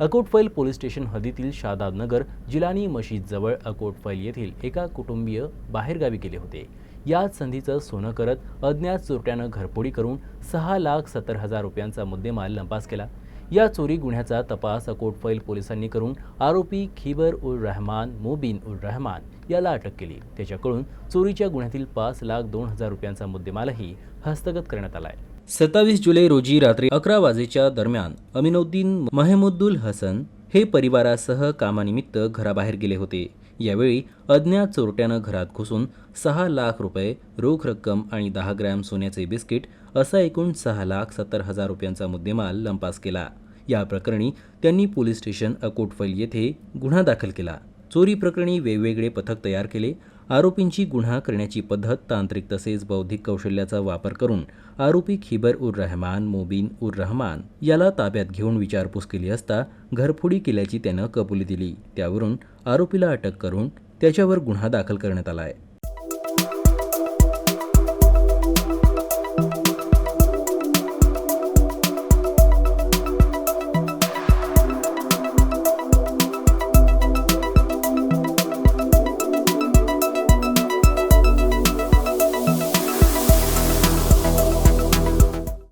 अकोटफैल police station हद्दीतील शादाबनगर जिलानी मशीद जवळ अकोटफैल येथील एका कुटुंबीय बाहेरगावी गेले होते। याच संधीचं सोनं करत अज्ञात चोरट्यानं घरफोडी करून 6,70,000 रुपयांचा मुद्देमाल लंपास केला। या चोरी गुन्ह्याचा तपास अकोटफैल पोलिसांनी करून आरोपी खिबर उर रहमान मोबिन उर रहमान याला अटक केली। त्याच्याकडून चोरीच्या गुन्ह्यातील 5,02,000 रुपयांचा मुद्देमालही हस्तगत करण्यात आलाय। 27 जुलै रोजी रात्री 11 वाजेच्या दरम्यान अमिनुद्दीन महमुद्दुल हसन हे परिवारासह कामानिमित्त घराबाहेर गेले होते। यावेळी अज्ञात चोरट्यानं घरात घुसून 6 लाख रुपये रोख रक्कम आणि 10 ग्रॅम सोन्याचे बिस्किट असा एकूण 6,70,000 रुपयांचा मुद्देमाल लंपास केला। या प्रकरणी त्यांनी पोलीस स्टेशन अकोटफैल येथे गुन्हा दाखल केला। चोरी प्रकरणी वेगवेगळे पथक तयार केले। आरोपींची गुन्हा करण्याची पद्धत, तांत्रिक तसेच बौद्धिक कौशल्याचा वापर करून आरोपी खिबर उर रहमान मोबिन उर रहमान याला ताब्यात घेऊन विचारपूस केली असता घरफोडी केल्याची त्यानं कबुली दिली। त्यावरून आरोपीला अटक करून त्याच्यावर गुन्हा दाखल करण्यात आला आहे।